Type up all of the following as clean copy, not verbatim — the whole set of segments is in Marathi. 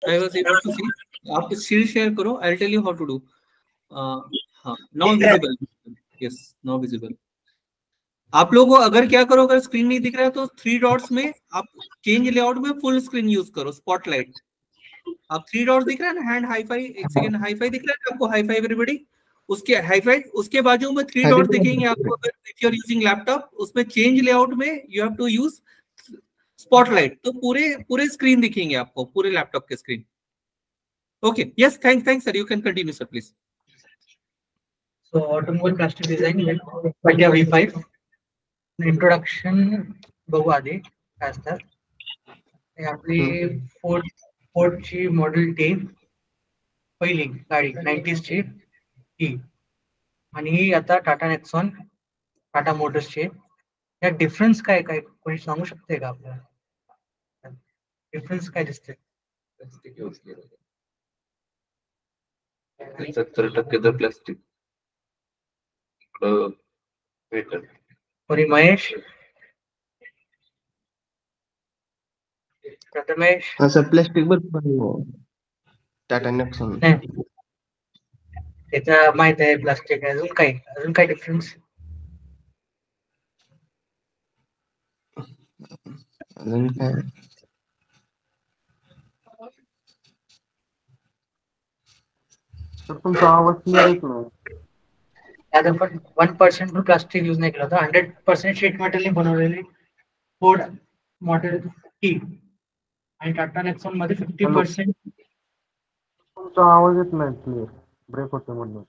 I was able to see. आप screen share करो. I'll tell you how to do. हाँ, now visible. Yes, now visible. आप लोगों को अगर क्या करो, अगर स्क्रीन नहीं दिख रहा है तो 3 डॉट्स में आप चेंज लेआउट में फुल स्क्रीन यूज करो, स्पॉटलाइट. आप 3 डॉट्स दिख रहा है ना, हैंड हाईफाई, एक सेकंड, हाईफाई दिख रहा है आपको, हाईफाई एवरीबॉडी. उसके हाईफाई, उसके बाजू में 3 डॉट्स दिखेंगे आपको. अगर if you are using laptop, उसमें चेंज लेआउट में you have to use spotlight. तो पूरे पूरे स्क्रीन दिखेंगे आपको, पूरे लैपटॉप के screen. Okay, yes, thanks sir, you can continue sir please. So automobile plastic design with CATIA V5. Introduction बघू आधी काय असतात. हे आपली फोर्डची मॉडेल टी पहिली गाडी 90s ची ही, आणि ही आता टाटा नेक्सॉन, टाटा मोटर्सची. या डिफरन्स काय काय कोणी सांगू शकते का आपल्याला? डिफरन्स काय दिसते? 70% तर प्लास्टिक. कोणी महेश? महेश सर प्लास्टिक बरोबर टाटा नेक्सॉन त्याचा माहित आहे, प्लास्टिक आहे. अजून काय डिफरन्स? अजून काय तुमचा आवाज क्लिअर येत नाही. आता पण 1% पण प्लास्टिक यूज नाही केलं होतं. 100% शीट मेटलने बनवलेली फोर्ड मॉडेल टी, आणि टाटा नेक्सॉन मध्ये 50%. तुमचा आवाज येत नाही क्लिअर, ब्रेक होतो म्हणून.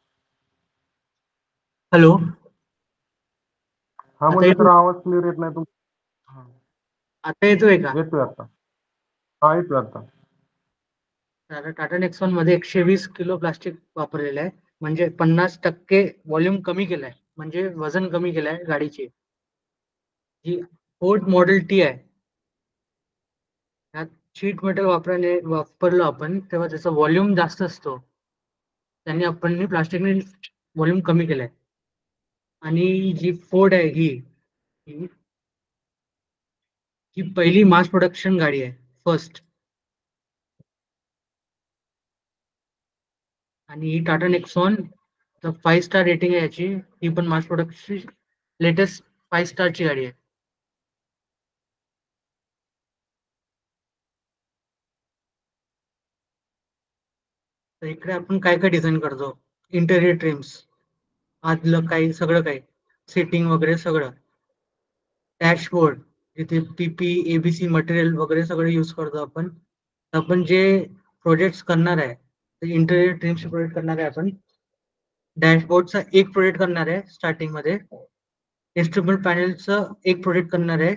हॅलो, हा म्हणजे तर आवाज क्लिअर येत नाही तुमचा. आता येतोय का? येतोय आता. हा येतोय आता. टाटा नेक्सॉन मध्ये 120 किलो प्लास्टिक वापरलेलं आहे, म्हणजे 50% व्हॉल्यूम कमी केलाय, म्हणजे वजन कमी केलंय गाडीची. जी फोर्ड मॉडेल टी आहे, त्यात शीट मेटल वापरलो आपण, तेव्हा त्याचा व्हॉल्यूम जास्त असतो. त्यांनी आपण प्लास्टिकने व्हॉल्यूम कमी केलाय. आणि जी फोर्ड आहे ही पहिली मास प्रोडक्शन गाडी आहे, फर्स्ट. आणि ही टाटा नेक्सॉन 5 स्टार रेटिंग आहे याची. ही पण मास प्रोडक्शन लेटेस्ट 5 स्टारची गाडी आहे. तर इकडे आपण काय काय डिझाईन करतो. इंटेरियर ट्रिम्स, आतलं काही सगळं काही, सेटिंग वगैरे सगळं. डॅशबोर्ड, जिथे पीपी एबीसी मटेरियल वगैरे सगळं यूज करतो आपण. आपण जे प्रोजेक्ट्स करणार आहे, ते इंटेरियर ट्रिम्स प्रोजेक्ट करणार आहे आपण. डॅशबोर्डचा एक प्रोजेक्ट करणार आहे स्टार्टिंग मध्ये. इंस्ट्रुमेंट पॅनेलचं एक प्रोजेक्ट करणार आहे,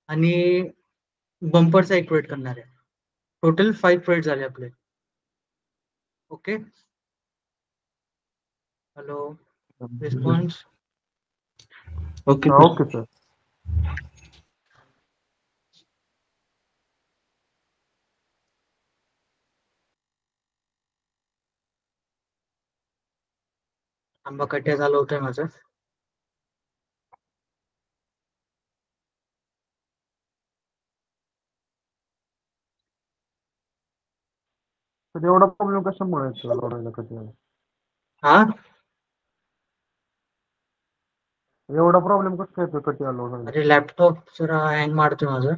आणि बंपरचा एक प्रोजेक्ट करणार आहे. टोटल 5 प्रोजेक्ट झाले आपले. Okay, hello, response? Okay okay sir. आंबा कट्या झालं होतंय माझं. तर एवढा प्रॉब्लेम कशामुळे येतो कधी? हा, एवढा प्रॉब्लेम कसं काय येतो कधी आलो? अरे लॅपटॉप जरा हँग मारतोय माझं.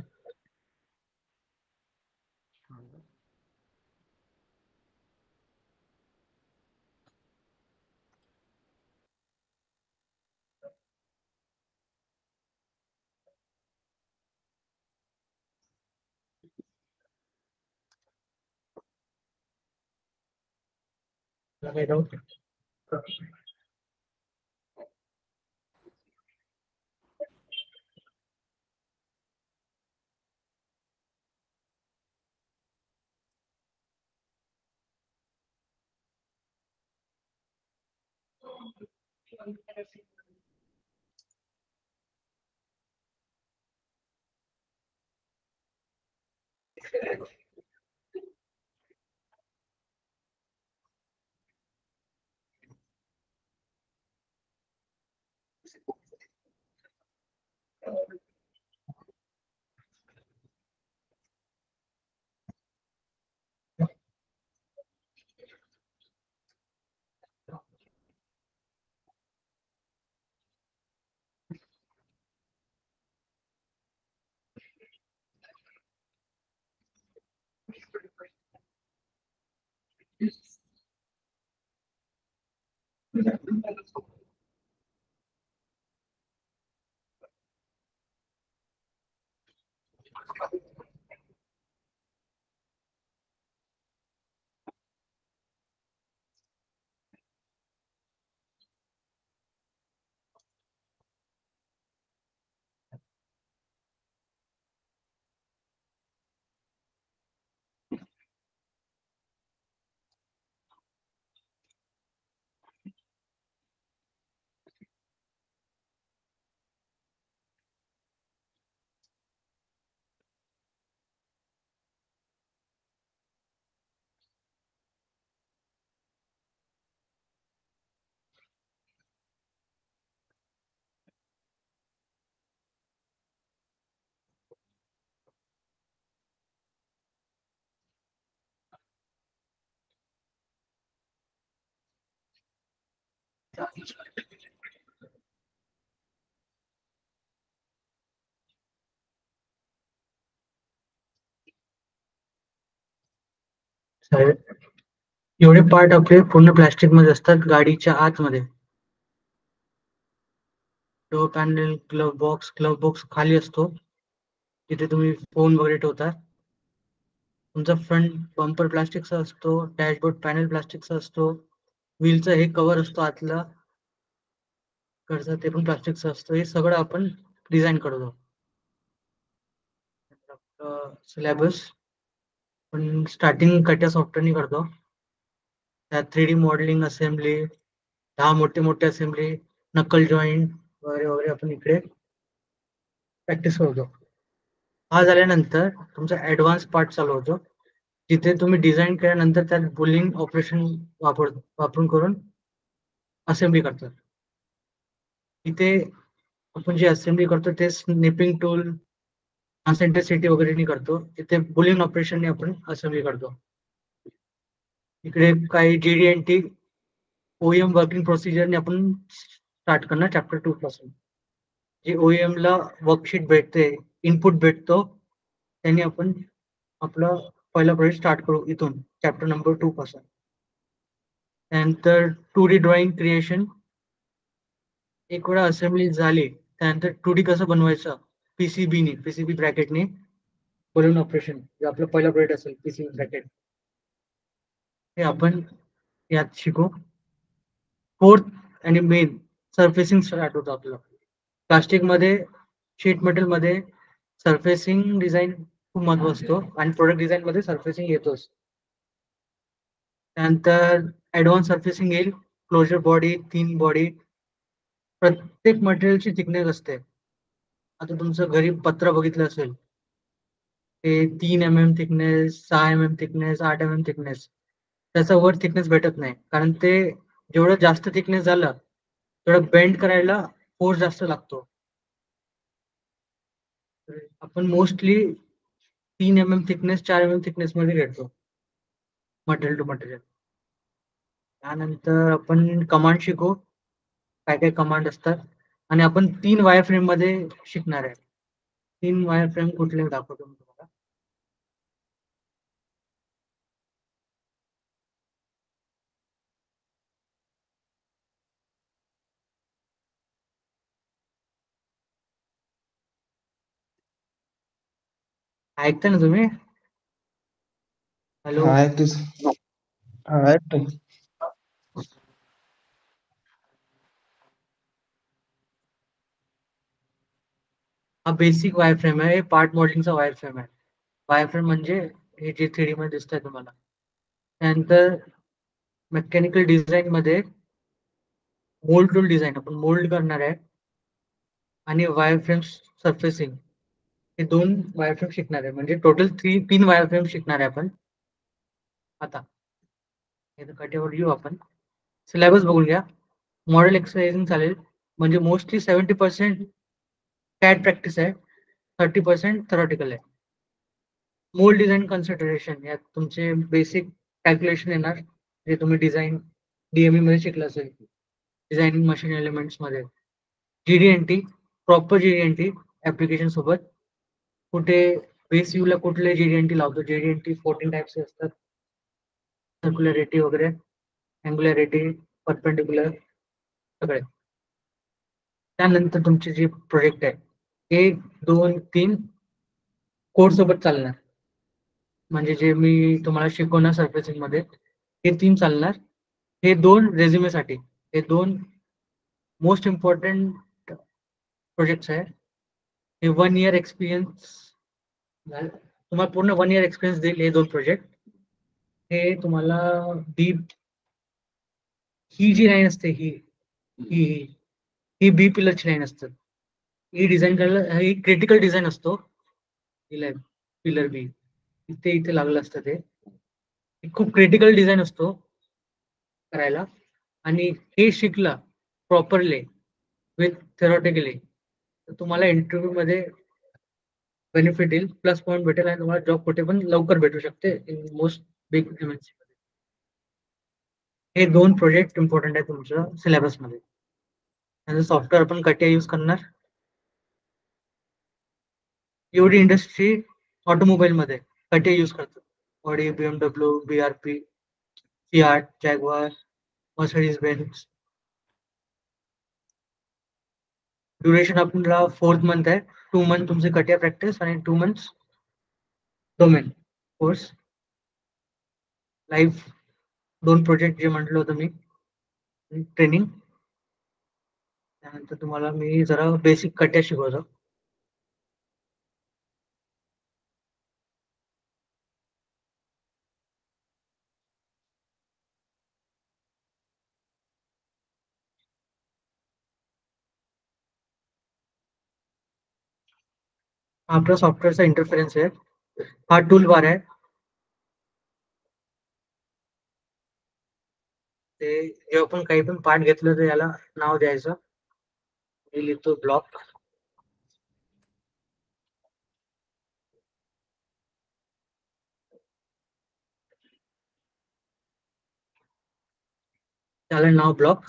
काही डाऊट? एवढे पार्ट आपले पूर्ण प्लास्टिक मध्ये असतात गाडीच्या आतमध्ये. डोअर पॅनल, ग्लव्ह बॉक्स खाली असतो, तिथे तुम्ही फोन वगैरे ठेवता. तुमचा फ्रंट बंपर प्लास्टिकचा असतो, डॅशबोर्ड पॅनल प्लास्टिकचा असतो, व्हीलचं हे कव्हर असतो आतला कडचं ते पण प्लास्टिकचं असतं. हे सगळं आपण डिझाईन करतो. सिलेबस पण स्टार्टिंग कट्या सॉफ्टवेअरनी करतो. त्यात 3D मॉडेलिंग, असेंब्ली, 10 मोठे असेंब्ली, नकल जॉईंट वगैरे वगैरे आपण इकडे प्रॅक्टिस करतो. हा झाल्यानंतर तुमचा ऍडव्हान्स पार्ट चालू होतो, जिथे तुम्ही डिझाईन केल्यानंतर त्यात बुलिंग ऑपरेशन वापरून करून असेंब्ली करतात. इथे आपण जे असेंब्ली करतो ते स्निपिंग टूल, कॉन्सेंट्रेसिटी वगैरे नाही करतो. इथे बुलिंग ऑपरेशनने आपण असेंब्ली करतो. इकडे काही GD&T OEM वर्किंग प्रोसिजरने आपण स्टार्ट करणार चॅप्टर 2 पासून. जे OEM ला वर्कशीट भेटते, इनपुट भेटतो, त्यांनी आपण आपला पहिला प्रोजेक्ट स्टार्ट करू इथून चॅप्टर नंबर 2 पासून. त्यानंतर 2D ड्रॉइंग क्रिएशन. एक वेळा असेंब्ली झाली त्यानंतर 2D कसं बनवायचं पीसीबी ब्रॅकेटने बलून ऑपरेशन, जे आपलं पहिला प्रोजेक्ट असेल पीसीबी ब्रॅकेट, हे आपण यात शिकू. फोर्थ आणि मेन सरफेसिंग स्टार्ट होतं आपलं. प्लास्टिक मध्ये, शीट मेटल मध्ये सरफेसिंग डिझाईन खूप महत्व असतो आणि प्रोडक्ट डिझाईन मध्ये सरफेसिंग येतोच. त्यानंतर ऍडव्हान्स सरफेसिंग येईल, क्लोजर बॉडी, थिन बॉडी. प्रत्येक मटेरियलची थिकनेस असते. आता तुमचं घरी पत्र बघितलं असेल, ते 3 mm thickness, 6 mm thickness, 8 mm thickness, त्याचा वर थिकनेस भेटत नाही, कारण ते जेवढं जास्त थिकनेस झालं तेवढं बेंड करायला फोर्स जास्त लागतो. आपण mostly 3 mm thickness, 4 mm thickness मध्ये घेतो मटेरियल टू मटेरियल. त्यानंतर आपण कमांड शिकू, काय काय कमांड असतात, आणि आपण 3 वायर फ्रेम मध्ये शिकणार आहे. 3 वायर फ्रेम कुठले दाखवतो मी तुम्हाला. ऐकता ना तुम्ही? हॅलो, हा ऐकतोय sir. हा ऐकतोय. हा बेसिक वायर फ्रेम आहे, पार्ट मॉडेलिंगचा वायर फ्रेम आहे. वायर फ्रेम म्हणजे हे जे 3D मध्ये दिसतंय तुम्हाला. त्यानंतर मेकॅनिकल डिझाईन मध्ये मोल्ड टूल डिझाईन आपण मोल्ड करणार आहे, आणि वायर फ्रेम सरफेसिंग, हे 2 वायर फ्रेम शिकणार आहे. म्हणजे टोटल 3 वायर फ्रेम शिकणार आहे आपण. आता कटेवर येऊ आपण. सिलेबस बघून घ्या. मॉडेल एक्सरसाइजिंग चालेल, म्हणजे मोस्टली 70% CAD प्रॅक्टिस आहे, 30% थेरॉटिकल आहे. मोल्ड डिझाईन कन्सिडरेशन, यात तुमचे बेसिक कॅल्क्युलेशन येणार, जे तुम्ही डिझाईन DME मध्ये शिकलं असेल, डिझायनिंग मशीन एलिमेंट्स मध्ये. GD&T, प्रॉपर GD&T ऍप्लिकेशन सोबत. कुठे बेस व्ह्यूला कुठले GD&T लावतो, GD&T 14 टाइप्स असतात, सर्क्युलरिटी वगैरे, अँग्युलरिटी, परपेंडिक्युलर, सगळे. त्यानंतर तुमचे जे प्रोजेक्ट आहे 1, 2, 3 कोड सोबत चालणार, म्हणजे जे मी तुम्हाला शिकवणार सरफेसिंग मध्ये हे 3 चालणार. हे 2 रेझ्युमेसाठी, हे 2 मोस्ट इम्पॉर्टंट प्रोजेक्ट्स आहे. हे 1 year एक्सपिरियन्स, तुम्हाला पूर्ण 1 year एक्सपिरियन्स देईल हे 2 प्रोजेक्ट. हे तुम्हाला ही जी लाईन असते, ही ही बी पिलरची लाईन असते. ही डिझाईन करायला, ही क्रिटिकल डिझाईन असतो. पिलर बी इथे लागलं असतं, ते खूप क्रिटिकल डिझाईन असतो करायला. आणि हे शिकला प्रॉपरली विथ थेरॉटिकली तर तुम्हाला इंटरव्ह्यू मध्ये बेनिफिट येईल, प्लस पॉईंट भेटेल, आणि तुम्हाला जॉब कुठे पण लवकर भेटू शकते इन मोस्ट बिग MNC मध्ये. हे 2 प्रोजेक्ट इम्पॉर्टंट आहे तुमच्या सिलेबसमध्ये. आणि सॉफ्टवेअर आपण कटिया यूज करणार. एवढी इंडस्ट्री ऑटोमोबाईल मध्ये कटिया यूज करतात. Audi, BMW, BRP, Fiat, Jaguar, Mercedes Benz. Duration आपल्याला 4th मंथ आहे. 2 मंथ तुमचे कटिया प्रॅक्टिस आणि 2 months domain course. Live 2 project जे म्हटलं होतं मी ट्रेनिंग. त्यानंतर तुम्हाला मी जरा बेसिक कटिया शिकवतो. आपला सॉफ्टवेअरचा इंटरफेरन्स आहे. हा टूल बार आहे. ते जेव्हा आपण काही पण पार्ट घेतलं तर याला नाव द्यायचं. मी लिहितो ब्लॉक. त्याला नाव ब्लॉक.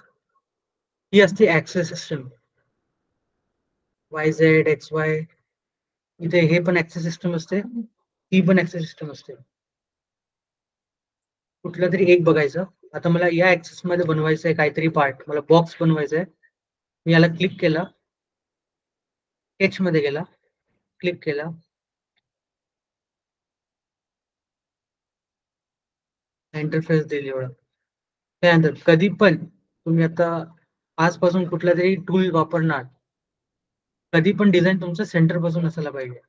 ही असते ऍक्सेस सिस्टम. YZ, XY. इथे हे पण ऍक्सेस सिस्टम असते, ती पण ऍक्सेस सिस्टम असते. कुठलं तरी एक बघायचं. आता मला या ऍक्सेस मध्ये बनवायचं आहे काहीतरी पार्ट, मला बॉक्स बनवायचा आहे. मी याला क्लिक केला, स्केच मध्ये गेला, क्लिक केला, इंटरफेस दिली एवढं. त्यानंतर कधी पण तुम्ही आता आजपासून कुठला तरी टूल वापरणार, कधी पण डिझाईन तुमचं सेंटर पासून असायला पाहिजे.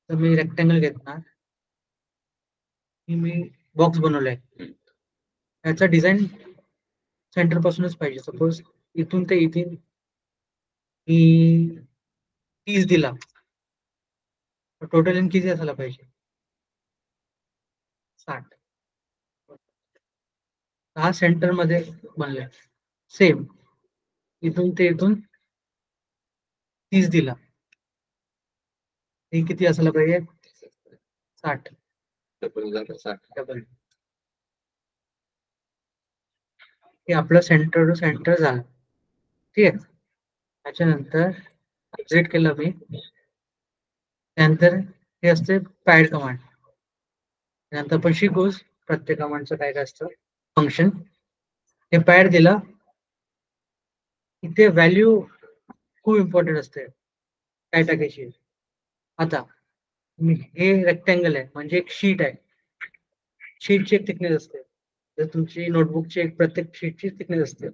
तर मी रेक्टँगल घेतणार, मी बॉक्स बनवलाय, याचा डिझाईन सेंटर पासूनच पाहिजे. सपोज इथून ते इथे मी 30 दिला, टोटल लेंथ किती असायला पाहिजे? 60. हा सेंटर मध्ये बनलाय. सेम इथून ते इथून 30 दिला, हे किती असायला पाहिजे? 60. डबल. हे आपलं सेंटर टू सेंटर झालं. ठीक आहे. त्याच्यानंतर एक्झिट केलं मी. त्यानंतर हे असते पॅड कमांड. त्यानंतर आपण शिकूच प्रत्येक कमांडचं काय काय असतं फंक्शन. हे पॅड दिला, इथे व्हॅल्यू खूप इम्पॉर्टंट असते काय टाकायची. आता हे रेक्टँगल आहे म्हणजे एक शीट आहे. शीटची एक थिकनेस असते. जर तुमची नोटबुकची एक प्रत्येक शीटची थिकनेस असते,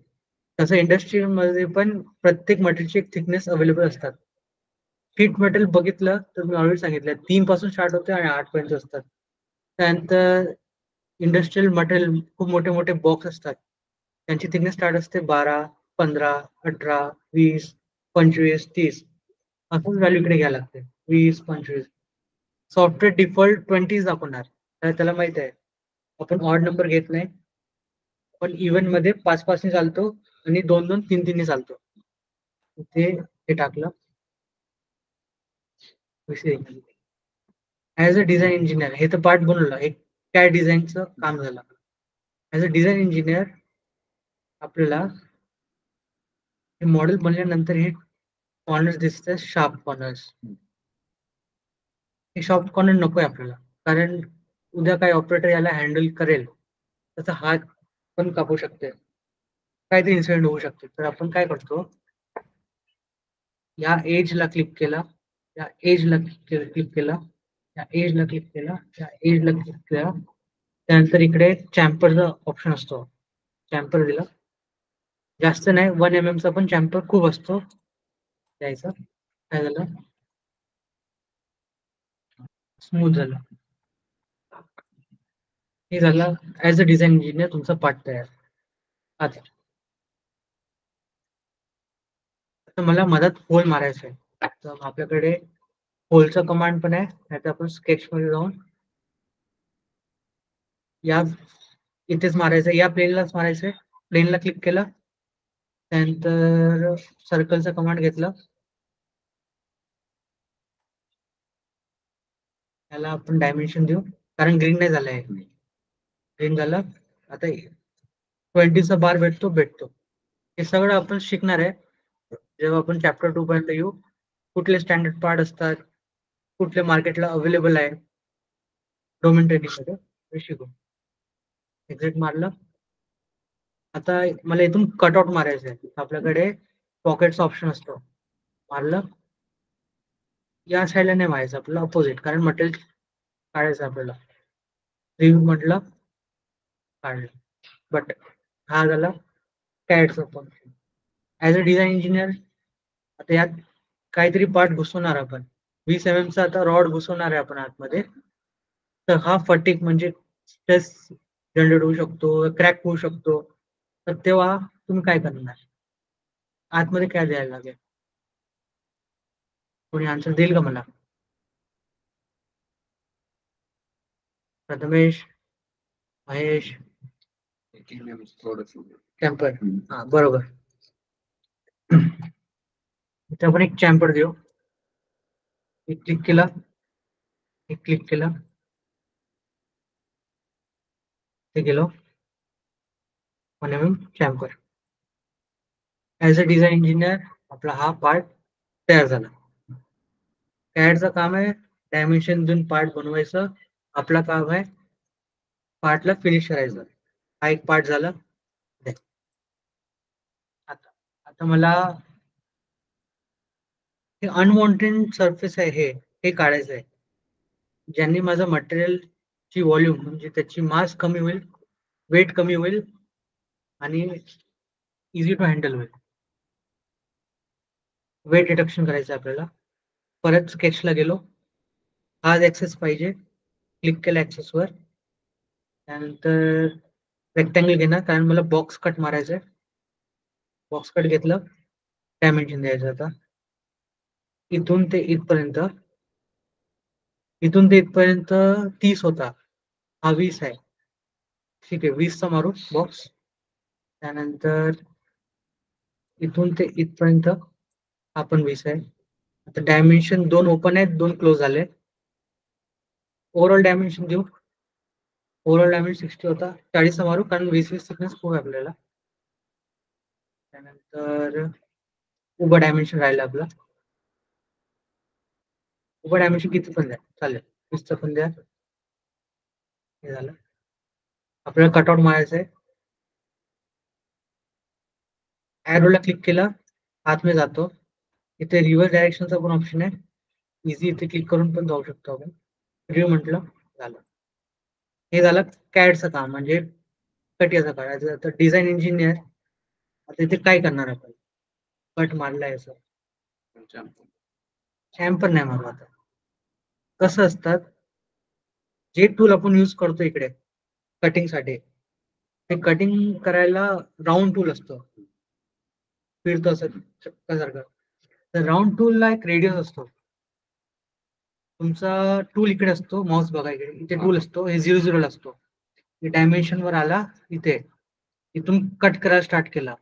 तसं इंडस्ट्रीमध्ये पण प्रत्येक मटेरियलची एक थिकनेस अवेलेबल असतात. शीट मेटल बघितलं तर मी ऑलरेडी सांगितलं 3 पासून स्टार्ट होते आणि 8 पर्यंत असतात. त्यानंतर इंडस्ट्रियल मटेरियल खूप मोठे मोठे बॉक्स असतात, त्यांची थिकनेस स्टार्ट असते 12, 15, 18, 20, 25, 30. असंच व्हॅल्यू इकडे घ्यायला लागते 20, 25. सॉफ्टवेअर डिफॉल्ट 20 दाखवणार, तर त्याला माहित आहे आपण ऑड नंबर घेत नाही, पण इव्हन मध्ये 5 चालतो आणि 2, 3 चालतो. ते हे टाकलं. ऍज अ डिझाईन इंजिनियर हे तर पार्ट बनवलं, एक काय डिझाईनचं काम झालं. ऍज अ डिझाईन इंजिनियर आपल्याला हे मॉडेल बनल्यानंतर हे कॉर्नर्स दिसतात, शार्प कॉर्नर्स. हे शार्प कॉर्नर नकोय आपल्याला, कारण उद्या काय ऑपरेटर याला हँडल करेल, त्याचा हात पण कापू शकते, काहीतरी इन्सिडेंट होऊ शकते. तर आपण काय करतो, या एजला क्लिक केला, या एजला क्लिक केला, या एजला क्लिक केला, या एजला क्लिक केला. त्यानंतर इकडे चॅम्परचा ऑप्शन असतो, चॅम्पर दिला. जास्त नाही, 1 mm चा पण चॅम्पर खूप असतो द्यायचा. काय झालं, स्मूथ झालं. हे झालं ऍज अ डिझाईन इंजिनियर तुमचा पार्ट तयार. आता मला मधात होल मारायचं आहे, तर आपल्याकडे होलचा कमांड पण आहे. नाहीतर आपण स्केच मध्ये जाऊन या इथेच मारायचं, या प्लेनलाच मारायचंय. प्लेनला क्लिक केला, त्यानंतर सर्कलचा कमांड घेतला, याला आपण डायमेन्शन देऊ, कारण ग्रीन नाही झालंय, ग्रीन झालं. आता 20चा बार भेटतो. हे सगळं आपण शिकणार आहे जेव्हा आपण चॅप्टर 2 पर्यंत येऊ. कुठले स्टँडर्ड पार्ट असतात, कुठले मार्केटला अवेलेबल आहे, डोमेन ट्रेडिंग मध्ये हे शिकू. एक्झिट मारलं. आता मला इथून कटआउट मारायचं आहे. आपल्याकडे पॉकेट्स ऑप्शन असतो. मारलं. या साईडला नाही मारायचं, आपल्याला अपोजिट, कारण मटेरियल काढायचं आपल्याला. रिव्ह्यू म्हटलं, काढलं. बट हा झाला कॅडचा function. As a design engineer आता यात काहीतरी पार्ट घुसवणार आपण. 20 mm चा आता रॉड घुसवणार आहे आपण आतमध्ये. तर हा फटिक म्हणजे स्ट्रेस जनरेट होऊ शकतो, क्रॅक होऊ शकतो. तर तेव्हा तुम्ही काय करणार? आतमध्ये काय द्यायला लागेल? कोणी आन्सर देईल का मला? प्रथमेश, महेश, कॅम्पर. हा बरोबर. इथे आपण एक चॅम्पर देऊ. क्लिक केला, क्लिक केला, ते गेलो 1 mm chamfer. As a design engineer आपला हा पार्ट तयार झाला. कॅडचं काम आहे डायमेन्शन देऊन पार्ट बनवायचं. आपला काम आहे पार्टला फिनिश करायचं. हा एक पार्ट झाला. आता मला हे अनवॉन्टेड सरफेस आहे हे काढायचं आहे. ज्यांनी माझं मटेरियलची व्हॉल्यूम म्हणजे त्याची मास कमी होईल, वेट कमी होईल आणि इझी टू हँडल होईल. वेट रिडक्शन करायचं आपल्याला. परत स्केचला गेलो. हाच ऍक्सेस पाहिजे. क्लिक केलं ऍक्सेसवर. त्यानंतर रेक्टँगल घेणार, कारण मला बॉक्स कट मारायचं आहे. बॉक्स कट घेतलं. डायमेन्शन द्यायचं आता इथून ते इथपर्यंत. इथून ते इथपर्यंत 30 होता, हा 20 आहे. ठीक आहे, 20चा मारू बॉक्स. त्यानंतर इथून ते इथपर्यंत हा पण 20 आहे. आता डायमेन्शन 2 ओपन आहेत, 2 क्लोज झाले. ओव्हरऑल डायमेन्शन देऊ. ओव्हरऑल डायमेन्शन 60 होता, 40चा मारू, कारण 20 थिकनेस खूप आहे आपल्याला. त्यानंतर उभं डायमेन्शन राहिलं आपलं. उभं डायमेन्शन किती पण द्या चालेल, 20चं पण द्या. हे झालं. आपल्याला कटआउट मारायचं आहे. ॲरोला क्लिक केला, आतमध्ये जातो. इथे रिव्हर्स डायरेक्शनचा पण ऑप्शन आहे. इझी इथे क्लिक करून पण जाऊ शकतो आपण. रिव्ह्यू म्हटलं, झालं. हे झालं कॅडचं काम, म्हणजे कट काढायचं. तर डिझाईन इंजिनियर आता इथे काय करणार आपण? कट मारलाय असं, चॅम्पर नाही मारू. आता कसं असतात, जे टूल आपण यूज करतो इकडे कटिंगसाठी, ते कटिंग करायला राऊंड टूल असतो, फिरतो असं चक्कासारखं. तर राऊंड टूलला एक रेडियस असतो. तुमचा टूल इकडे असतो, माऊस बघा इकडे, इथे टूल असतो, हे 0 असतो. डायमेन्शन वर आला इथे, इथून कट करायला स्टार्ट केला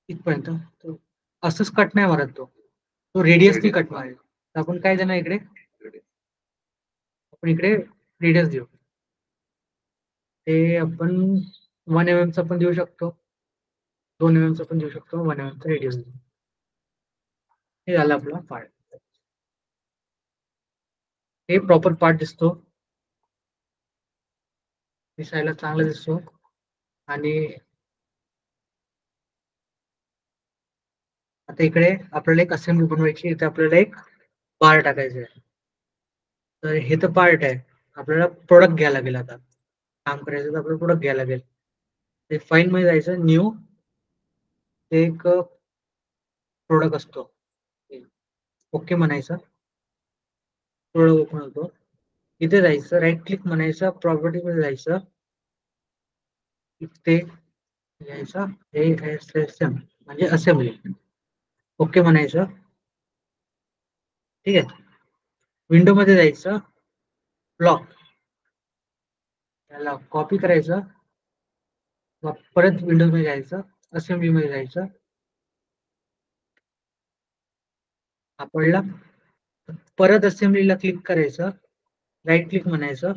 इथपर्यंत, असंच कट नाही मारत तो रेडियसनी कट मारेल. तर आपण काय देणार इकडे? आपण इकडे रेडियस देऊ. ते आपण 1 mm चा पण देऊ शकतो, 2 mm चा पण देऊ शकतो, 1 mm चा रेडियस देऊ. हे झालं आपला पार्ट. हे प्रॉपर पार्ट दिसतो, दिसायला चांगला दिसतो. आणि आता इकडे आपल्याला एक असेंब्ली बनवायची. इथे आपल्याला एक बार टाकायचं आहे. तर हे तर पार्ट आहे, आपल्याला प्रोडक्ट घ्यायला लागेल. आता काम करायचं तर आपल्याला प्रोडक्ट घ्यायला लागेल. ते फाईल मध्ये जायचं, न्यू, एक प्रोडक्ट असतो, ओके म्हणायचं. प्रोडक्ट ओपन होतो. इथे जायचं, राईट क्लिक म्हणायचं, प्रॉपर्टी मध्ये जायचं, इथे घ्यायचा ASM म्हणजे असेंब्ली, ओके म्हणायचं. ठीक आहे. विंडो मध्ये जायचं, ब्लॉक, त्याला कॉपी करायचं, परत विंडोज मध्ये जायचं, असेंब्ली मध्ये जायचं. हा पडला. परत असेंब्लीला क्लिक करायचं, राईट क्लिक म्हणायचं,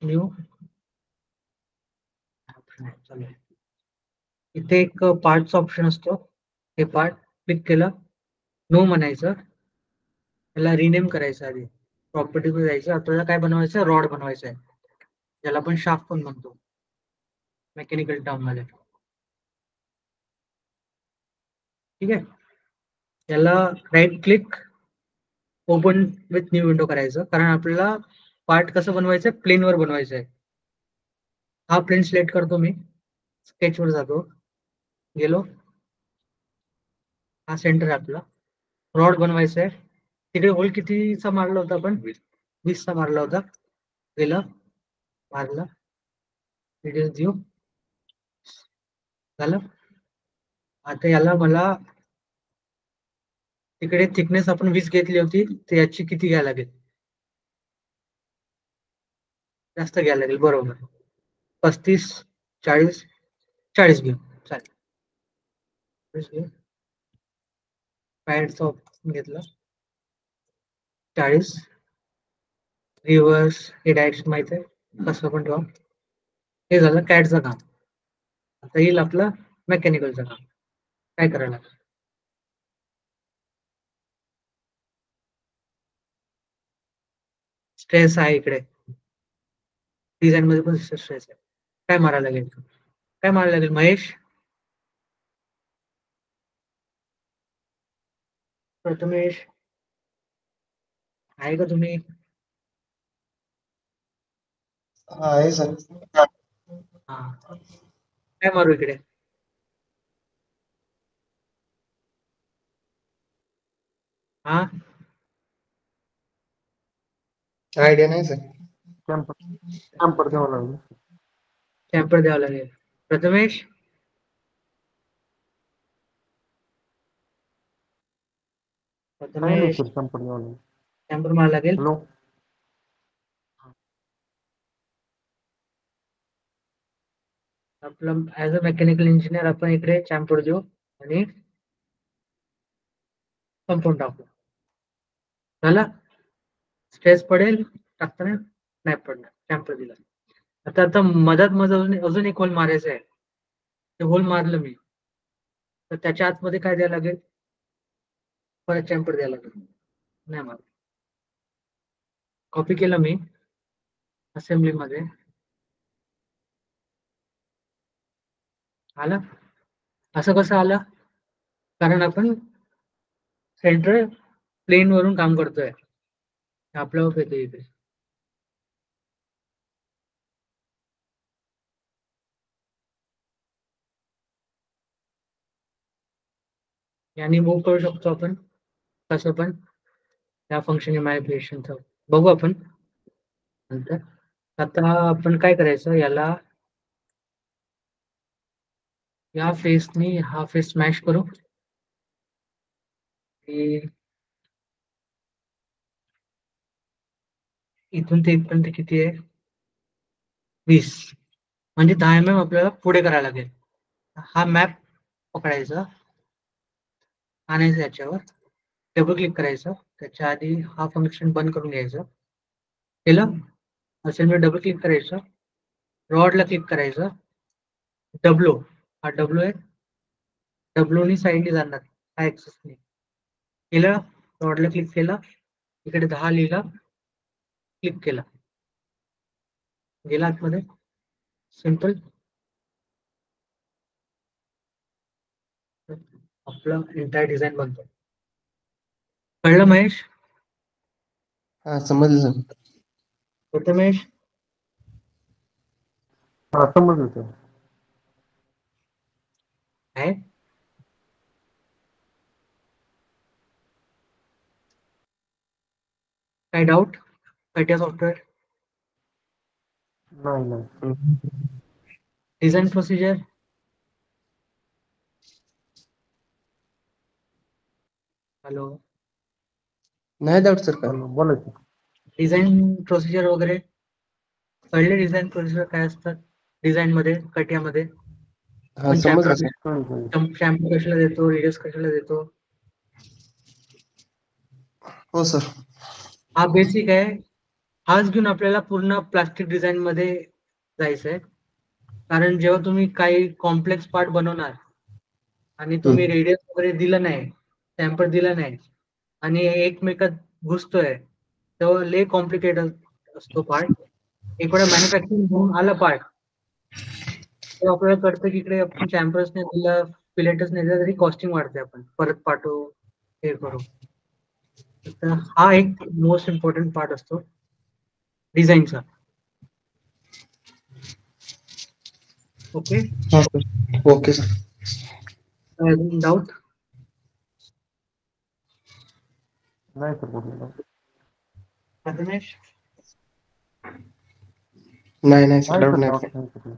न्यू चालेल. इथे एक पार्टचा ऑप्शन असतो. हे पार्ट क्लिक केलं, नो म्हणायचं, त्याला रिनेम करायचं. आधी प्रॉपर्टी मध्ये जायचं. आपल्याला काय बनवायचं, रॉड बनवायचं आहे, ज्याला आपण शाफ्ट पण म्हणतो मेकॅनिकल टर्म मध्ये. ठीक आहे. याला right click, open with new window करायचं, कारण आपल्याला पार्ट कसं बनवायचं आहे, प्लेन वर बनवायचं आहे. हा प्लेन सिलेक्ट करतो मी, स्केच वर जातो, गेलो, हा सेंटर आहे आपला. रॉड बनवायचा आहे. तिकडे होल कितीचा मारला होता आपण, 20चा मारला होता. गेलं, मारला, डिटेल्स देऊ, झालं. आता याला मला तिकडे थिकनेस आपण 20 घेतली होती, तर याची किती घ्यायला लागेल, जास्त घ्यायला लागेल. बरोबर, 35, 40, 40 घेऊ. चालेल, 40 घेऊ. पॅडचा ऑप्शन घेतला, 40. रिव्हर्स हे डायरेक्शन माहित आहे, कसं पण ठेवा. हे झालं कॅडचं काम. आता येईल आपलं मेकॅनिकलचं काम. काय करायला, स्ट्रेस आहे इकडे, डिझाईन मध्ये पण स्ट्रेस आहे. काय मारायला लागेल, काय मारायला लागेल महेश? प्रथमेश आहे का तुम्ही? आहे सर. हा, काय मारू इकडे? हा, आयडिया नाही सर. कॅम्पर द्यावं लागेल. चॅम्पर द्यावं लागेल. प्रथमेश, काही नाही प्रथमेश सर, कॅम्पर द्यावं लागेल. चॅम्पर मारा लागेल. हॅलो, आपलं ऍज अ मेकॅनिकल इंजिनियर आपण इकडे चॅम्पर देऊ आणि संपवून टाकू. झालं, स्ट्रेस पडेल टाकताना, नाही पडणार, चॅम्पर दिला. आता मधात अजून एक होल मारायचं आहे. ते होल मारलं मी, तर त्याच्या आतमध्ये काय द्यायला लागेल, परत चॅम्पर द्यायला लागेल. नाही मार, कॉपी केलं मी असेंब्ली मध्ये, आलं. असं कसं आलं, कारण आपण सेंटर प्लेन वरून काम करतोय, आपल्यावर येते इथे. याने मूव्ह करू शकतो आपण कसं पण, त्या फंक्शन मॅनिप्युलेशनचं बघू आपण नंतर. आता आपण काय करायचं, याला या फेसनी हा फेस स्मॅश करू. इथून ते इथपर्यंत किती आहे, 20, म्हणजे 10 mm आपल्याला पुढे करायला लागेल. हा मॅप पकडायचा, आणायचं याच्यावर, डबल क्लिक करायचं, त्याच्या आधी हा फंक्शन बंद करून घ्यायचं. केलं असेल मी, डबल क्लिक करायचं, रॉडला क्लिक करायचं, डब्ल्यू, हा डब्ल्यू आहे, डब्ल्यूनी साईडने जाणार, हा ऍक्सेस नाही केलं. रॉडला क्लिक केला, इकडे 10 लिहिला, क्लिक केला, गेला आतमध्ये. सिंपल, आपलं एंटायर डिझाईन बनतो. कळलं महेश? हा समजलं सर. प्रथमेश, हा समजलं सर. आहे काय डाऊट कट्या सॉफ्टवेअर? नाही. डिझाईन प्रोसिजर, हॅलो, नाही डाऊट सर का. हॅलो, बोला की. डिझाईन प्रोसिजर वगैरे कळले? डिझाईन प्रोसिजर काय असतात डिझाईन मध्ये, कट्यामध्ये? हा समजलं सर. शॅम्पू कशाला देतो, रिडस कशाला देतो? हो सर. हा बेसिक आहे. हाच घेऊन आपल्याला पूर्ण प्लास्टिक डिझाईन मध्ये जायचंय. कारण जेव्हा तुम्ही काही कॉम्प्लेक्स पार्ट बनवणार आणि तुम्ही रेडियस वगैरे दिलं नाही, टेम्पर दिलं नाही आणि एकमेकात घुसतोय, तेव्हा लय कॉम्प्लिकेटेड असतो पार्ट. एक वेळा मॅन्युफॅक्चरिंग होऊन आला पार्ट, तेव्हा आपल्याला कळतं की इकडे आपण चॅम्पर्स नाही दिलं, फिलेटच नाही दिलं, तरी कॉस्टिंग वाढते, आपण परत पाठवू, हे करू. तर हा एक मोस्ट इम्पॉर्टंट पार्ट असतो डिझाईनचा. ओके, हा सर. Okay sir. डाऊट? नाही सर कुठलं. प्रथमेश? नाही नाही सर, नाही डाऊट सर नाही डाऊट काय. नाही कुठलं.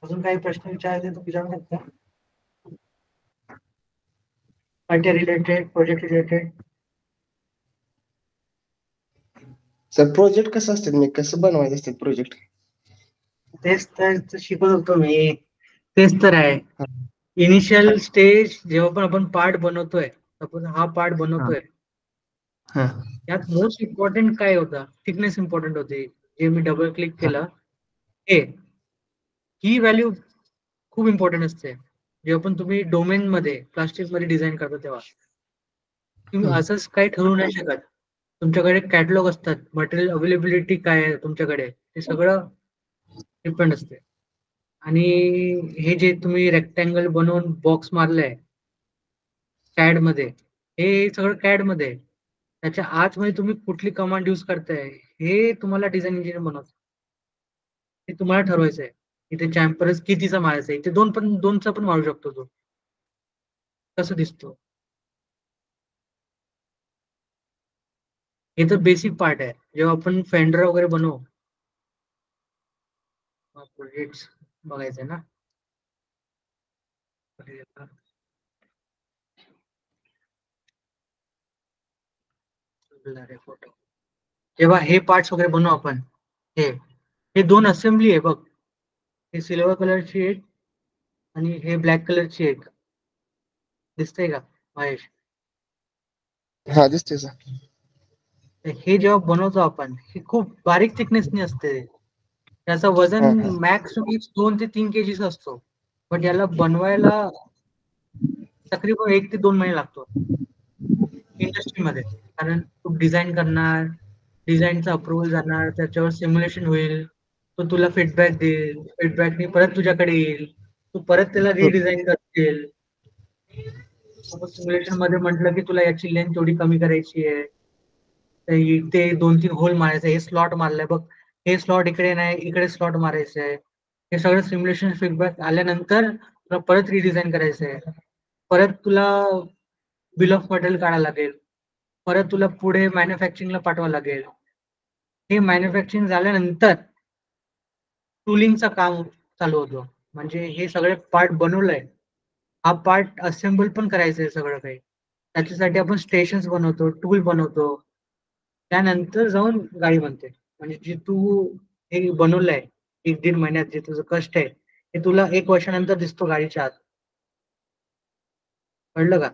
अजून काही प्रश्न विचारायचे तर विचारू शकता. IT related, project related. Sir project कसं असतात, मी कसं बनवायचं असते प्रोजेक्ट? तेच तर शिकवत होतो मी. तेच तर आहे. हा. इनिशियल स्टेज जेव्हा पण आपण पार्ट बनवतोय, आपण हा पार्ट बनवतोय, हा. यात मोस्ट इम्पॉर्टंट काय होता? थिकनेस इम्पॉर्टंट होती. जे मी डबल क्लिक केलं, ही व्हॅल्यू खूप इम्पॉर्टंट असते. जेव्हा पण तुम्ही डोमेन मध्ये प्लास्टिक मध्ये डिझाईन करता तेव्हा तुम्ही असंच काही ठरवू नाही शकत. तुमच्याकडे कॅटलॉग असतात, मटेरियल अवेलेबिलिटी काय आहे तुमच्याकडे, ते सगळं डिपेंड असते. आणि हे जे तुम्ही रेक्टँगल बनवून बॉक्स मारलाय कॅड मध्ये, हे सगळं कॅड मध्ये आहे. त्याच्या आतमध्ये तुम्ही कुठली कमांड यूज करताय हे तुम्हाला डिझाईन इंजिनियर बनवतो. हे तुम्हाला ठरवायचं आहे. इथे चॅम्पर्स कितीचा मारायचा आहे, इथे दोनचा पण मारू शकतो तो. कसं दिसतो, हे तर बेसिक पार्ट आहे. जेव्हा आपण फेंडर वगैरे बनवू, प्रोजेक्ट बघायचंय ना, फोटो. जेव्हा हे पार्ट्स वगैरे बनवू आपण, हे दोन असेंब्ली आहे बघ. हे सिल्वर कलरची एक आणि हे ब्लॅक कलरची एक. दिसतंय का महेश? हा दिसते सर. हे जेव्हा बनवतो आपण, हे खूप बारीक थिकनेसनी असते. त्याचं वजन हा हा. मॅक्स 2 ते 3 kg असतो. पण याला बनवायला तकरीबन 1 ते 2 महिने लागतो इंडस्ट्रीमध्ये. कारण तू डिझाईन करणार, डिझाईनचा अप्रुव्हल जाणार, त्याच्यावर सिम्युलेशन होईल, तो तुला फीडबॅक देईल, फीडबॅकनी परत तुझ्याकडे येईल, तू परत त्याला रिडिझाईन करशील. सिम्युलेशन मध्ये म्हटलं की तुला याची लेंथ थोडी कमी करायची आहे, ते 2-3 होल मारायचं, हे स्लॉट मारलंय बघ, हे स्लॉट इकडे नाही, इकडे स्लॉट मारायचं आहे. हे सगळं सिम्युलेशन फीडबॅक आल्यानंतर तुला परत रिडिझाईन करायचं आहे. परत तुला बिल ऑफ मटेरियल काढायला लागेल, परत तुला पुढे मॅन्युफॅक्चरिंगला पाठवावं लागेल. हे मॅन्युफॅक्चरिंग झाल्यानंतर टुलिंगचं काम चालू होतं. म्हणजे हे सगळे पार्ट बनवलंय, हा पार्ट असेंबल पण करायचं आहे सगळं काही. त्याच्यासाठी आपण स्टेशन्स बनवतो, टूल बनवतो, त्यानंतर जाऊन गाडी बनते. म्हणजे जे तू हे बनवलंय 1-1.5 महिन्यात, जे तुझं कष्ट आहे, ते तुला 1 वर्षानंतर दिसतो गाडीच्या आत. कळलं का?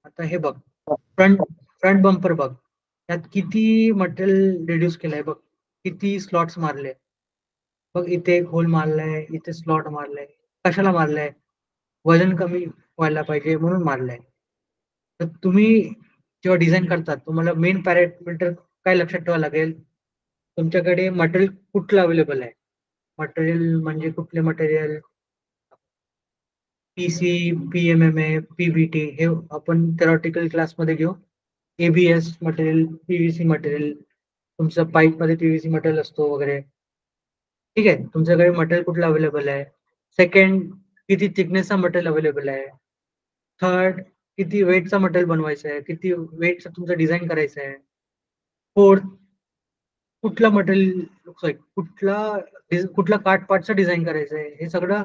आता हे बघ, फ्रंट फ्रंट बंपर बघ, त्यात किती मटेरियल रिड्यूस केलंय बघ, किती स्लॉट्स मारले बघ. इथे एक होल मारलाय, इथे स्लॉट मारलाय. कशाला मारलाय? वजन कमी व्हायला पाहिजे म्हणून मारलाय. तर तुम्ही जेव्हा डिझाईन करतात, तुम्हाला मेन पॅरामीटर काय लक्षात ठेवावं लागेल? तुमच्याकडे मटेरियल कुठलं अवेलेबल आहे. मटेरियल म्हणजे कुठले मटेरियल? पीसी, पीएमएमए, पीबीटी, हे आपण थेरॉटिकल क्लासमध्ये घेऊ. एबीएस मटेरियल, पीव्हीसी मटेरियल, तुमचं पाईप मध्ये पीव्हीसी मटेरियल असतो वगैरे. ठीक आहे, तुमच्याकडे मटेरियल कुठलं अवेलेबल आहे. सेकंड, किती थिकनेसचा मटेरियल अवेलेबल आहे. थर्ड, किती वेटचा मटेरियल बनवायचं आहे, किती वेटचं तुमचं डिझाईन करायचं आहे. फोर्थ, कुठला मटेरियल, कुठला काट पार्टचं डिझाईन करायचं आहे. हे सगळं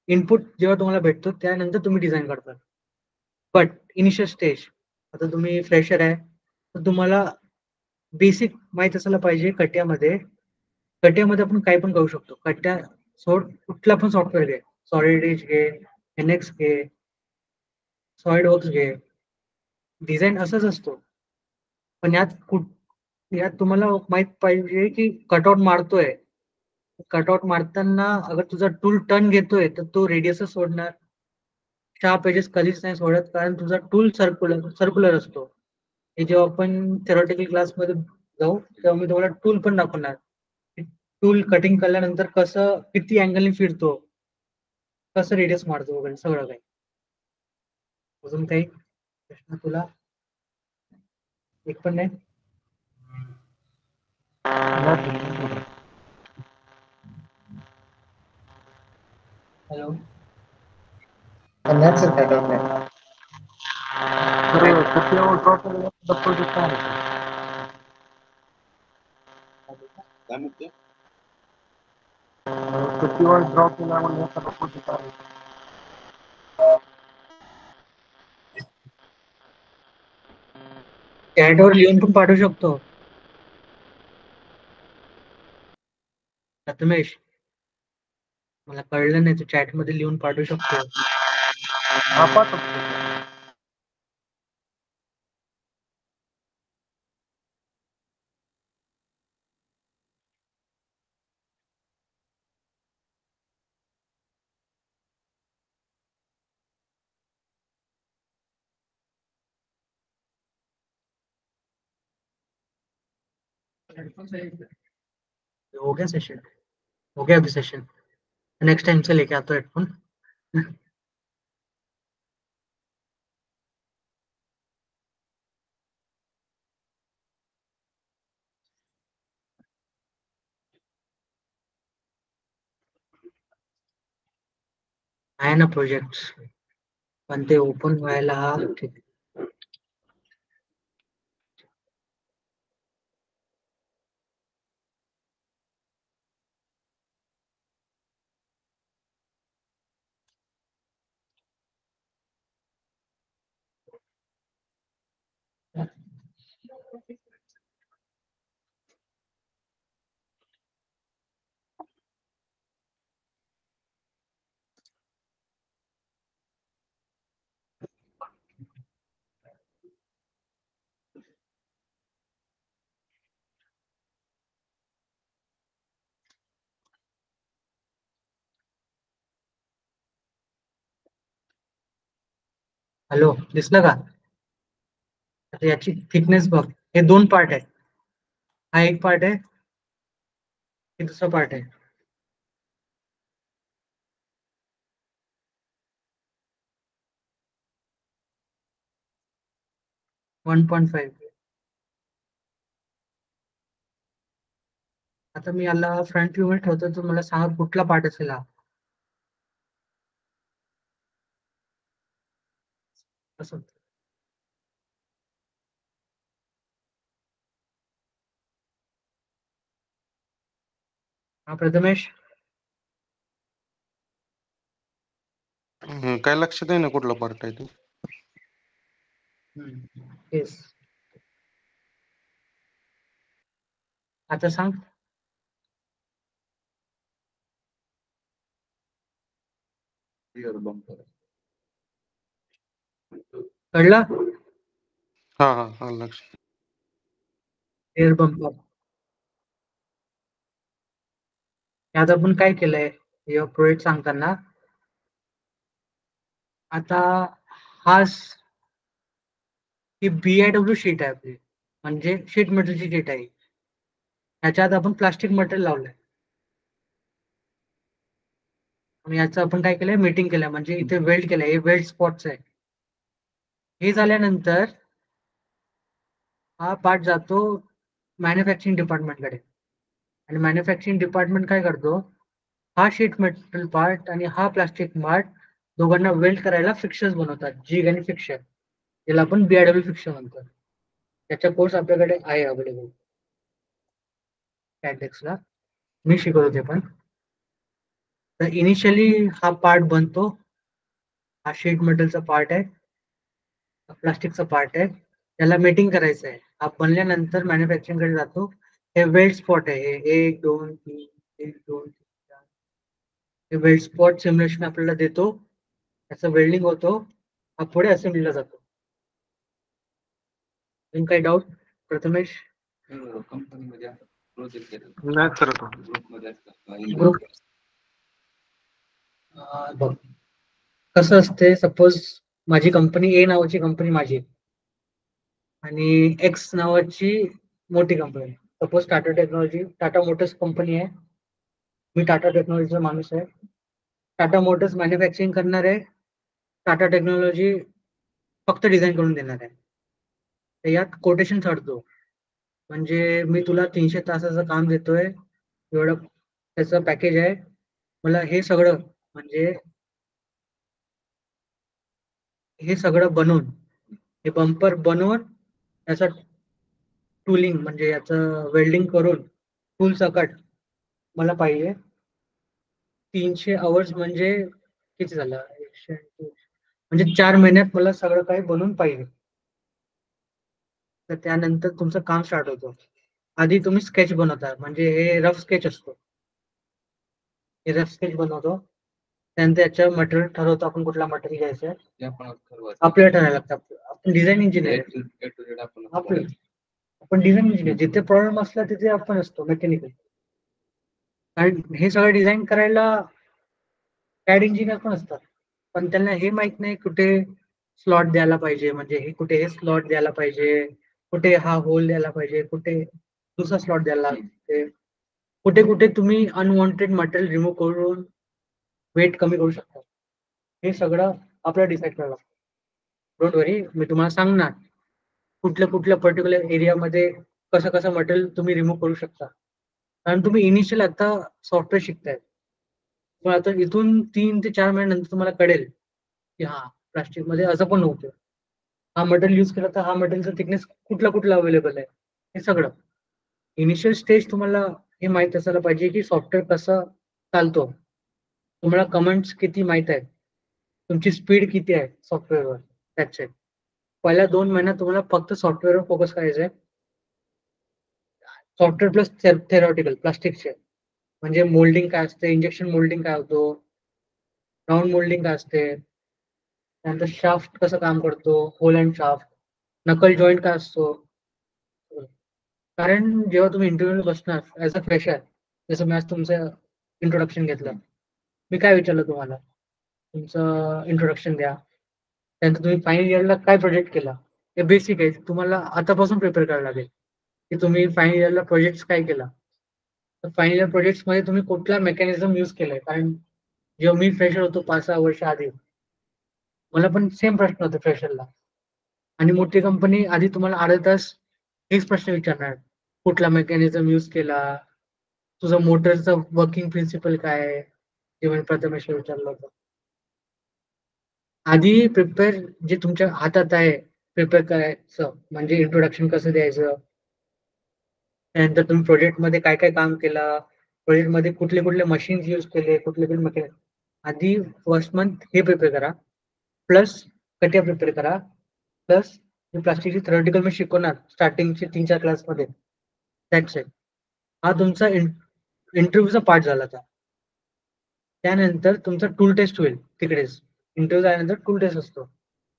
इनपुट जेव्हा तुम्हाला भेटतो त्यानंतर तुम्ही डिझाईन करता. बट इनिशियल स्टेज, आता तुम्ही फ्रेशर आहे तर तुम्हाला बेसिक माहित असायला पाहिजे. कट्ट्यामध्ये आपण काही पण करू शकतो. कट्ट्या सोड, कुठला पण सॉफ्टवेअर घे, सॉलिड एज घे, एनएक्स घे, सॉलिड वर्क्स घे. डिझाईन असंच असतो. पण यात तुम्हाला माहित पाहिजे की कटआउट मारतोय, कटआउट मारताना अगर तुझा टूल टर्न घेतोय तर तो रेडियसच सोडणार, शार्प एजेस कधीच नाही सोडत, कारण तुझा टूल सर्क्युलर असतो. हे जेव्हा आपण थेरॉटिकल क्लासमध्ये जाऊ तेव्हा मी तुम्हाला टूल पण दाखवणार. टूल कटिंग केल्यानंतर कसं किती अँगलने फिरतो, कसं रेडियस मारतो वगैरे सगळं काही. अजून काही प्रश्न तुला? एक पण नाही? Hello, That's it, I don't know. तर कशावर ड्रॉ केलेला प्रोजेक्ट आहे कशावर ड्रॉ केला म्हणजे एखादा प्रोजेक्ट आहे चॅटवर लिहून पण पाठवू शकतो प्रथमेश. मला कळलं नाही, तू चॅट मध्ये लिहून पाठवू शकतो. हा पाठवतो हो गया सेशन, हो गया अभी सेशन. नेक्स्ट टाइम से लेके आता हूँ हेडफोन. आहे ना प्रोजेक्ट, पण ते ओपन व्हायला ठीक. हॅलो, दिसलं का? आता याची थिकनेस बघ, हे दोन पार्ट आहे. हा एक पार्ट आहे, हे दुसरा पार्ट आहे. वन 1.5. आता मी याला फ्रंट व्ह्यू मध्ये ठेवतो, तर मला सांगा कुठला पार्ट असेल हा. असं हा प्रथमेश. काय लक्षात आहे ना कुठला पार्ट आहे तो. येस, आता सांग. कळलं? हा हा हा लक्षात. Air bumper. यात आपण काय केलंय या प्रोजेक्ट सांगताना, आता हा ही BIW शीट आहे आपली, म्हणजे शीट मेटलची शीट आहे. ह्याच्यात आपण प्लास्टिक मटेरियल लावलंय आणि याचं आपण काय केलंय, मीटिंग केलंय, म्हणजे इथे वेल्ड केलंय. हे वेल्ड स्पॉट्स आहे. हे झाल्यानंतर हा पार्ट जातो मॅन्युफॅक्चरिंग डिपार्टमेंटकडे, आणि मॅन्युफॅक्चरिंग डिपार्टमेंट काय करतो, हा शीट मेटल पार्ट आणि हा प्लास्टिक पार्ट दोघांना वेल्ड करायला फिक्शर्स बनवतात, जिग आणि फिक्शर, ज्याला आपण BIW फिक्शर म्हणतो. त्याचा कोर्स आपल्याकडे आहे अवेलेबल कॅटेक्सला, मी शिकवतो ते पण. तर इनिशियली हा पार्ट बनतो, हा शीट मेटलचा पार्ट आहे, प्लास्टिकचा पार्ट आहे, त्याला मेटिंग करायचं आहे. हा बनल्यानंतर मॅन्युफॅक्चरिंग कडे जातो. हे वेल्ड स्पॉट आहे, 1 2 3 1 2 3 4. हे वेल्ड स्पॉट सिम्युलेशन आपल्याला देतो, त्याचं वेल्डिंग होतो, हा पुढे असेंब्लीला जातो. काही डाऊट? प्रथमेश कंपनीमध्ये प्रोजेक्ट केलं नाही करत हो. ग्रुपमध्ये ग्रुप बघ कसं असते, सपोज माझी कंपनी ए नावाची कंपनी माझी आणि एक्स नावाची मोठी company, suppose Tata technology, Tata Motors company आहे, मी टाटा टेक्नॉलॉजीचा माणूस आहे. टाटा मोटर्स मॅन्युफॅक्चरिंग करणार आहे, टाटा टेक्नॉलॉजी फक्त डिझाईन करून देणार आहे. तर यात कोटेशन चढतो. म्हणजे मी तुला 300 तासाचं काम देतोय, एवढं त्याचं पॅकेज आहे, मला हे सगळं म्हणजे हे सगळं बनवून, हे बंपर बनवून याचा टूलिंग म्हणजे याचं वेल्डिंग करून फुल सकट मला पाहिजे. 300 आवर्स म्हणजे किती झालं, 180 म्हणजे 4 महिन्यात मला सगळं काही बनवून पाहिजे. तर त्यानंतर तुमचं काम स्टार्ट होतं. आधी तुम्ही स्केच बनवता, म्हणजे हे रफ स्केच असतो, हे रफ स्केच बनवतो. त्यानंतर याच्या मटेरियल ठरवतो आपण कुठला मटेरियल घ्यायचं आहे, ते आपण ठरवायचं. आपल्याला ठरवायला लागतं. आपण डिझाईन इंजिनियर आपण डिझाईन इंजिनियर, जिथे प्रॉब्लेम असला तिथे आपण असतो मेकॅनिकल. कारण हे सगळं डिझाईन करायला कॅड इंजिनियर पण असतात, पण त्यांना हे माहित नाही कुठे स्लॉट द्यायला पाहिजे, म्हणजे हे कुठे हे स्लॉट द्यायला पाहिजे, कुठे हा होल द्यायला पाहिजे, कुठे दुसरा स्लॉट द्यायला लागते, कुठे कुठे तुम्ही अनवॉन्टेड मटेरियल रिमूव्ह करून वेट कमी करू शकता. हे सगळं आपल्याला डिसाईड करावं लागतं. डोंट वरी, मी तुम्हाला सांगणार कुठल्या कुठल्या पर्टिक्युलर एरियामध्ये कसं कसं मटेरियल तुम्ही रिमूव्ह करू शकता. कारण तुम्ही इनिशियल आता सॉफ्टवेअर शिकताय, पण आता इथून 3 ते 4 महिन्यानंतर तुम्हाला कळेल की हा प्लास्टिक मध्ये असं पण होतं, हा मटेरियल यूज केला तर हा मटेरियलचा थिकनेस कुठला कुठला अवेलेबल आहे. हे सगळं इनिशियल स्टेज तुम्हाला हे माहित असायला पाहिजे की सॉफ्टवेअर कसं चालतो, तुम्हाला कमेंट्स किती माहित आहेत, तुमची स्पीड किती आहे सॉफ्टवेअरवर. That's it. पहिल्या 2 महिन्यात तुम्हाला फक्त सॉफ्टवेअरवर फोकस करायचं आहे. सॉफ्टवेअर प्लस थेरॉटिकल प्लास्टिकचे, म्हणजे मोल्डिंग काय असते, इंजेक्शन मोल्डिंग काय होतो, राऊंड मोल्डिंग काय असते, त्यानंतर शाफ्ट कसं काम करतो, होल अँड शाफ्ट, नकल जॉईंट काय असतो. कारण जेव्हा तुम्ही इंटरव्ह्यू बसणार ॲज अ फ्रेशर, जसं मी आज तुमचं इंट्रोडक्शन घेतलं, मी काय विचारलं तुम्हाला, तुमचं इंट्रोडक्शन द्या, त्यानंतर तुम्ही फायनल इयरला काय प्रोजेक्ट केला, हे बेसिक आहे, तुम्हाला आतापासून प्रिपेअर करायला लागेल की तुम्ही फायनल इयरला प्रोजेक्ट काय केला. तर फायनल इयर प्रोजेक्ट्समध्ये तुम्ही कुठला मेकॅनिझम यूज केलाय. कारण जेव्हा मी फ्रेशर होतो 5-6 वर्ष आधी, मला पण सेम प्रश्न होते फ्रेशरला, आणि मोठी कंपनी आधी तुम्हाला अर्धा तास हेच प्रश्न विचारणार, कुठला मेकॅनिझम यूज केला, तुझं मोटरचं वर्किंग प्रिन्सिपल काय आहे, जे मी प्रथमेश विचारलं होतं. आधी प्रिपेअर जे तुमच्या हातात आहे प्रिपेअर करायचं, म्हणजे इंट्रोडक्शन कसं द्यायचं, त्यानंतर तुम्ही प्रोजेक्टमध्ये काय काय काम केलं, प्रोजेक्टमध्ये कुठले कुठले मशीन्स यूज केले, कुठले कुठले मशीन, आधी फर्स्ट मंथ हे प्रिपेअर करा, प्लस कट्या प्रिपेअर करा, प्लस प्लास्टिकची थेरॉटिकल मी शिकवणार स्टार्टिंगचे 3-4 क्लासमध्ये. That's it. हा तुमचा इंटरव्ह्यूचा पार्ट झाला आता. त्यानंतर तुमचा टूल टेस्ट होईल तिकडेच. इंटरव्ह्यू झाल्यानंतर टूल टेस्ट असतो,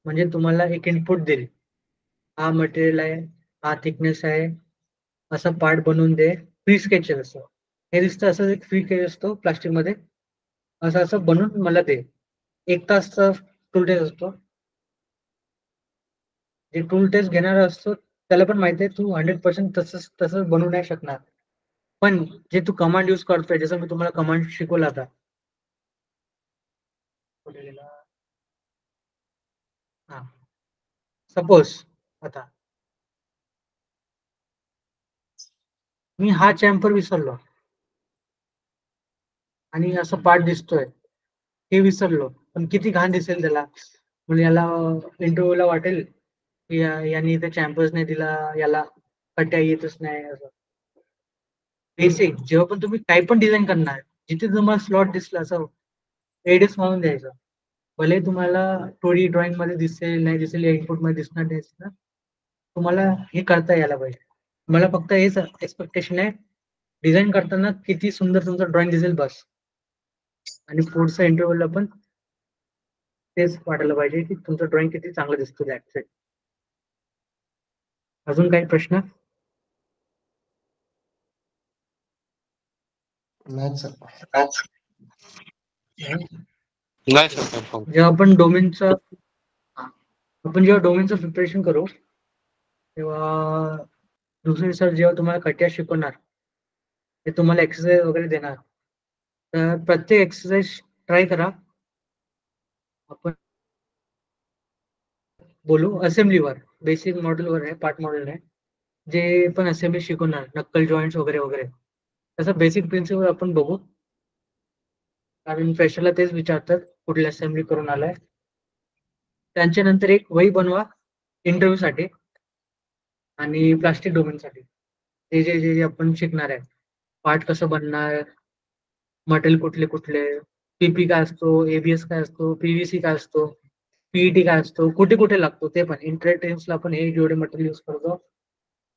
म्हणजे तुम्हाला एक इनपुट देईल, हा मटेरियल आहे, हा थिकनेस आहे, असा पार्ट बनवून दे. फ्री स्केच असतं, हे दिसतं असं एक फ्री स्केच असतो प्लास्टिकमध्ये, असं असं बनवून मला दे. 1 तासचा टूल टेस्ट असतो. जे टूल टेस्ट घेणार असतो त्याला पण माहिती आहे तू 100% तसंच बनवू नाही शकणार, पण जे तू कमांड यूज करतोय, जसं मी तुम्हाला कमांड शिकवला आता, हा सपोज आता मी हा चॅम्पर विसरलो आणि असं पार्ट दिसतोय, हे विसरलो, पण किती घाण दिसेल त्याला, म्हणजे याला इंटरव्ह्यूला वाटेल की यांनी इथे चॅम्पर्स नाही दिला, याला कट्या येतच नाही. असं बेसिक जेव्हा पण तुम्ही काही पण डिझाईन करणार, जिथे तुम्हाला स्लॉट दिसला असं एडिस म्हणून द्यायचं, भले तुम्हाला 2D ड्रॉइंग मध्ये दिसेल नाही दिसेल, इनपुट मध्ये दिसणार नाही दिसणार, तुम्हाला हे करता यायला पाहिजे. मला फक्त हेच एक्सपेक्टेशन आहे, डिझाईन करताना किती सुंदर तुमचं ड्रॉइंग दिसेल बस, आणि पुढच्या इंटरव्ह्यूला पण तेच वाटायला पाहिजे की तुमचं ड्रॉइंग किती चांगलं दिसतं. अजून काही प्रश्न? नाही सर. नाही सर काय problem. जेव्हा जेव्हा डोमेनचं प्रिपरेशन करू तेव्हा दुसरे सर जेव्हा तुम्हाला कट्या शिकवणार ते तुम्हाला एक्सरसाइज वगैरे देणार, तर प्रत्येक एक्सरसाइज ट्राय करा. आपण बोलू असेंब्लीवर, बेसिक मॉडेलवर आहे, पार्ट मॉडेल आहे, जे पण असेंब्ली शिकवणार, नक्कल जॉईंट्स वगैरे वगैरे, तसं बेसिक प्रिन्सिपल आपण बघू. कारण फ्रेशरला तेच विचारतात कुठली असेंब्ली करून आलाय. त्यांच्यानंतर एक वही बनवा इंटरव्ह्यू साठी आणि प्लास्टिक डोमेनसाठी. ते जे जे जे आपण शिकणार आहे, पार्ट कसं बनणार, मटेरियल कुठले कुठले, पीपी काय असतो, एबीएस काय असतो, पीव्हीसी काय असतो, पीईटी काय असतो, कुठे कुठे लागतो ते पण. इंटरटेन्सला आपण हे जेवढे मटेरियल यूज करतो,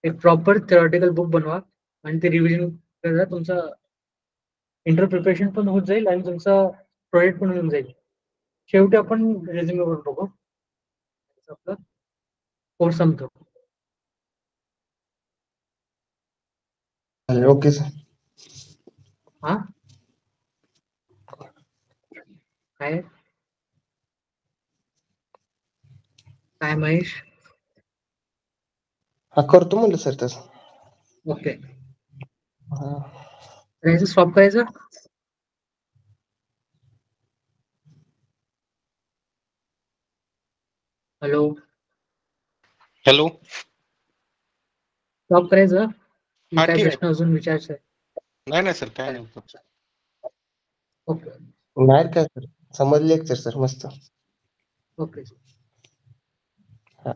एक प्रॉपर थिओरिटिकल बुक बनवा आणि ते रिव्हिजन करा. तुमचं इंटर प्रिपरेशन पण होत जाईल आणि तुमचा प्रोजेक्ट पण होऊन जाईल. शेवटी आपण रेझ्युमेवर बघू. आपला कोर्स संपतो. Okay sir. हा काय काय महेश? हा करतो म्हणलं सर तसं. ओके, हा. करायचं स्टॉप करायचं. Hello, hello. स्टॉप करायचं की हा काय ठीक आहे. प्रश्न अजून विचारायचा आहे? नाही सर काय नाही. ओके नाही काय सर, समजले लेक्चर सर मस्त. ओके. हा.